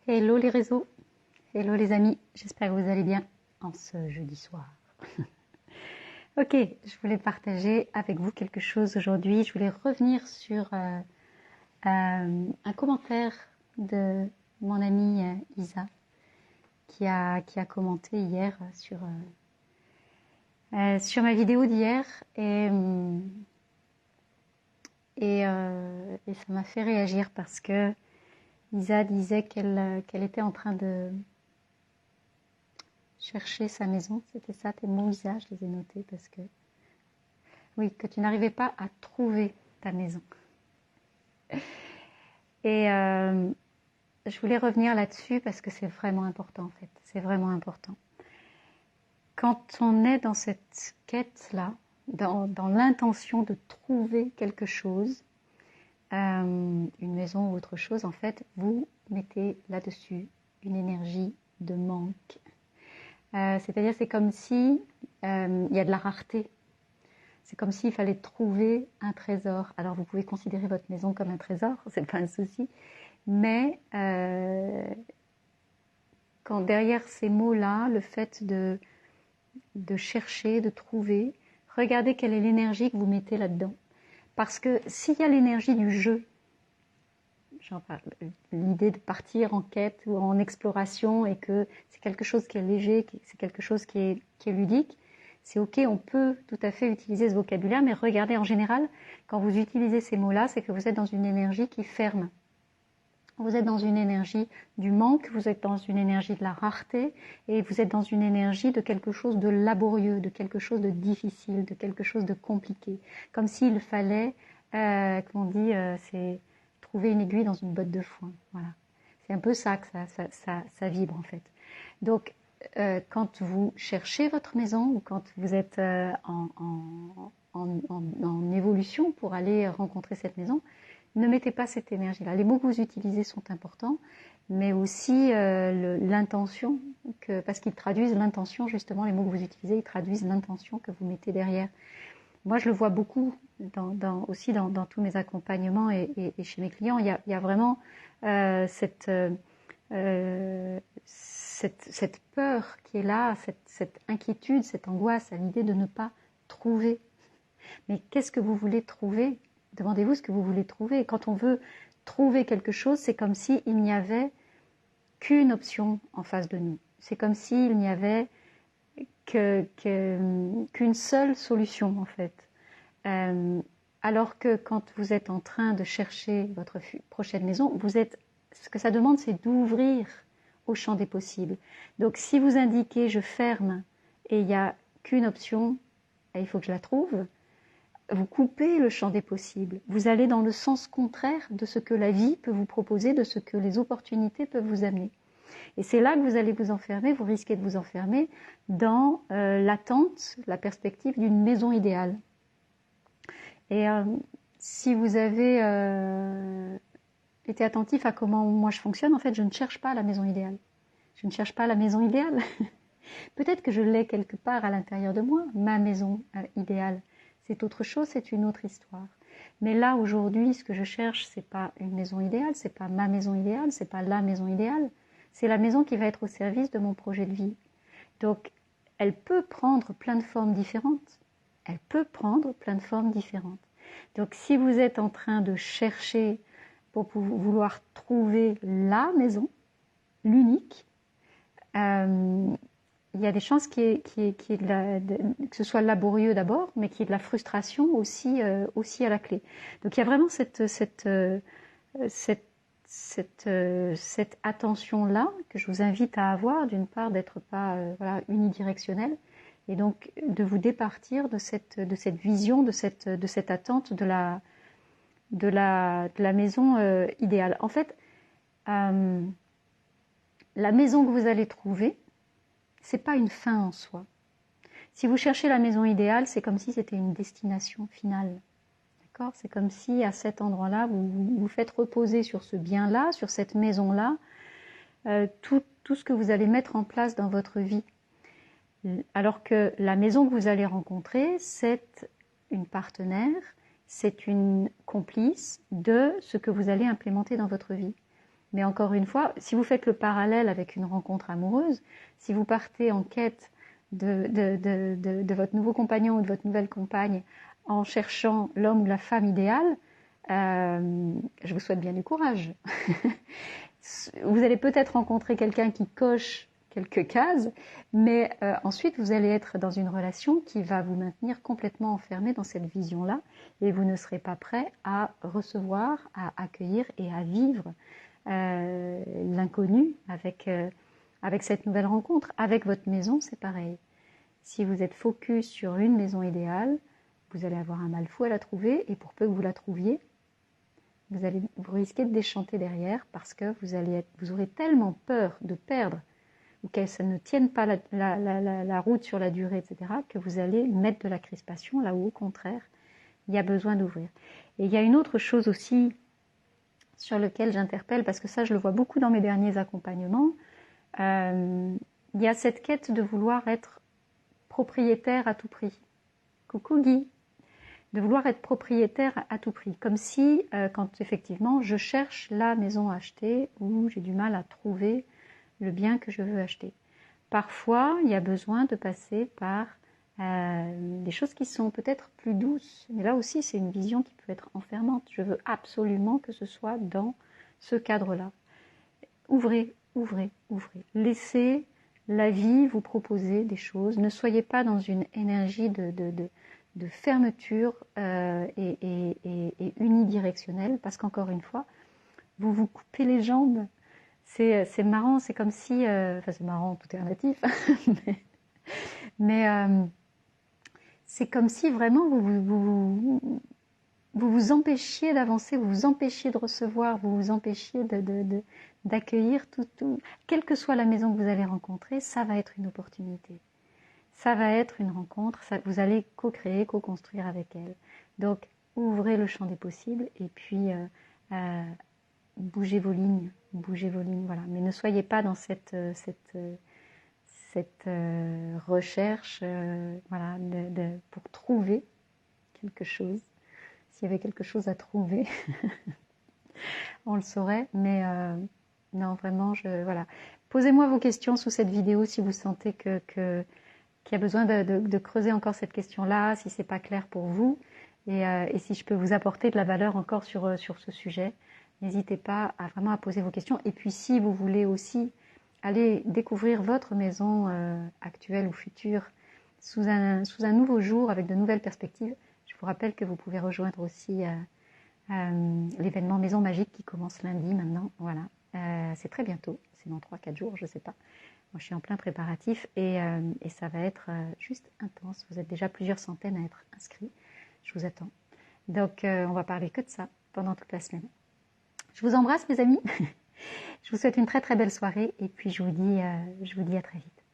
Hello les réseaux, hello les amis, j'espère que vous allez bien en ce jeudi soir. Ok, je voulais partager avec vous quelque chose aujourd'hui. Je voulais revenir sur un commentaire de mon amie Isa qui a commenté hier sur ma vidéo d'hier et ça m'a fait réagir parce que Isa disait qu'elle était en train de chercher sa maison. C'était ça tes mots, Isa, je les ai notés parce que... Oui, que tu n'arrivais pas à trouver ta maison. Et je voulais revenir là-dessus parce que c'est vraiment important en fait. C'est vraiment important. Quand on est dans cette quête-là, dans l'intention de trouver quelque chose, une maison ou autre chose, en fait, vous mettez là-dessus une énergie de manque. C'est-à-dire, c'est comme si il y a de la rareté. C'est comme s'il fallait trouver un trésor. Alors, vous pouvez considérer votre maison comme un trésor, c'est pas un souci. Mais quand derrière ces mots-là, le fait de chercher, de trouver, regardez quelle est l'énergie que vous mettez là-dedans. Parce que s'il y a l'énergie du jeu, genre l'idée de partir en quête ou en exploration et que c'est quelque chose qui est léger, c'est quelque chose qui est ludique, c'est ok, on peut tout à fait utiliser ce vocabulaire, mais regardez en général, quand vous utilisez ces mots-là, c'est que vous êtes dans une énergie qui ferme. Vous êtes dans une énergie du manque, vous êtes dans une énergie de la rareté et vous êtes dans une énergie de quelque chose de laborieux, de quelque chose de difficile, de quelque chose de compliqué. Comme s'il fallait, comment on dit, c'est trouver une aiguille dans une botte de foin. Voilà. C'est un peu ça que ça vibre en fait. Donc, quand vous cherchez votre maison ou quand vous êtes en évolution pour aller rencontrer cette maison, ne mettez pas cette énergie-là. Les mots que vous utilisez sont importants, mais aussi l'intention, parce qu'ils traduisent l'intention, justement, les mots que vous utilisez, ils traduisent l'intention que vous mettez derrière. Moi, je le vois beaucoup aussi dans tous mes accompagnements et chez mes clients. Il y a vraiment cette peur qui est là, cette inquiétude, cette angoisse à l'idée de ne pas trouver. Mais qu'est-ce que vous voulez trouver ? Demandez-vous ce que vous voulez trouver. Et quand on veut trouver quelque chose, c'est comme s'il n'y avait qu'une option en face de nous. C'est comme s'il n'y avait qu'une seule solution, en fait. Alors que quand vous êtes en train de chercher votre prochaine maison, ce que ça demande, c'est d'ouvrir au champ des possibles. Donc, si vous indiquez « je ferme » et il n'y a qu'une option, et il faut que je la trouve, vous coupez le champ des possibles. Vous allez dans le sens contraire de ce que la vie peut vous proposer, de ce que les opportunités peuvent vous amener. Et c'est là que vous allez vous enfermer, vous risquez de vous enfermer dans l'attente, la perspective d'une maison idéale. Et si vous avez été attentif à comment moi je fonctionne, en fait, je ne cherche pas la maison idéale. Je ne cherche pas la maison idéale. Peut-être que je l'ai quelque part à l'intérieur de moi, ma maison idéale. C'est autre chose, c'est une autre histoire. Mais là, aujourd'hui, ce que je cherche, c'est pas une maison idéale, c'est pas ma maison idéale, c'est pas la maison idéale. C'est la maison qui va être au service de mon projet de vie. Donc, elle peut prendre plein de formes différentes. Elle peut prendre plein de formes différentes. Donc, si vous êtes en train de chercher pour vouloir trouver la maison, l'unique, il y a des chances que ce soit laborieux d'abord, mais qu'il y ait de la frustration aussi à la clé. Donc il y a vraiment cette attention-là que je vous invite à avoir, d'une part d'être pas unidirectionnel, et donc de vous départir de cette vision, de cette attente de la maison idéale. En fait, la maison que vous allez trouver, c'est pas une fin en soi. Si vous cherchez la maison idéale, c'est comme si c'était une destination finale. D'accord ? C'est comme si à cet endroit-là, vous vous faites reposer sur ce bien-là, sur cette maison-là, tout ce que vous allez mettre en place dans votre vie. Alors que la maison que vous allez rencontrer, c'est une partenaire, c'est une complice de ce que vous allez implémenter dans votre vie. Mais encore une fois, si vous faites le parallèle avec une rencontre amoureuse, si vous partez en quête de votre nouveau compagnon ou de votre nouvelle compagne en cherchant l'homme ou la femme idéale, je vous souhaite bien du courage. Vous allez peut-être rencontrer quelqu'un qui coche quelques cases, mais ensuite vous allez être dans une relation qui va vous maintenir complètement enfermé dans cette vision-là et vous ne serez pas prêt à recevoir, à accueillir et à vivre l'inconnu avec cette nouvelle rencontre. Avec votre maison, c'est pareil. Si vous êtes focus sur une maison idéale, vous allez avoir un mal fou à la trouver et pour peu que vous la trouviez, vous risquez de déchanter derrière parce que vous aurez tellement peur de perdre ou que ça ne tienne pas la route sur la durée, etc., que vous allez mettre de la crispation là où au contraire, il y a besoin d'ouvrir. Et il y a une autre chose aussi sur laquelle j'interpelle, parce que ça je le vois beaucoup dans mes derniers accompagnements, il y a cette quête de vouloir être propriétaire à tout prix. Coucou Guy. De vouloir être propriétaire à tout prix, comme si quand effectivement je cherche la maison à acheter ou j'ai du mal à trouver le bien que je veux acheter. Parfois, il y a besoin de passer par des choses qui sont peut-être plus douces, mais là aussi c'est une vision qui peut être enfermante. Je veux absolument que ce soit dans ce cadre-là. Ouvrez, ouvrez, ouvrez. Laissez la vie vous proposer des choses. Ne soyez pas dans une énergie de fermeture et unidirectionnelle, parce qu'encore une fois, vous vous coupez les jambes. C'est marrant, c'est comme si... enfin, c'est marrant, tout est relatif, mais c'est comme si vraiment vous vous empêchiez d'avancer, vous vous empêchiez de recevoir, vous vous empêchiez d'accueillir tout. Quelle que soit la maison que vous allez rencontrer, ça va être une opportunité. Ça va être une rencontre, vous allez co-créer, co-construire avec elle. Donc, ouvrez le champ des possibles et puis bougez vos lignes, voilà. Mais ne soyez pas dans cette recherche, voilà, pour trouver quelque chose. S'il y avait quelque chose à trouver, on le saurait. Mais non, vraiment, voilà. Posez-moi vos questions sous cette vidéo si vous sentez qu'il y a besoin de creuser encore cette question-là, si c'est pas clair pour vous, et si je peux vous apporter de la valeur encore sur ce sujet. N'hésitez pas vraiment à poser vos questions. Et puis si vous voulez aussi aller découvrir votre maison actuelle ou future sous un nouveau jour avec de nouvelles perspectives, je vous rappelle que vous pouvez rejoindre aussi l'événement Maison Magique qui commence lundi maintenant. Voilà, c'est très bientôt, c'est dans 3-4 jours, je ne sais pas. Moi, je suis en plein préparatif et ça va être juste intense. Vous êtes déjà plusieurs centaines à être inscrits. Je vous attends. Donc, on va parler que de ça pendant toute la semaine. Je vous embrasse, mes amis. Je vous souhaite une très très belle soirée et puis je vous dis à très vite.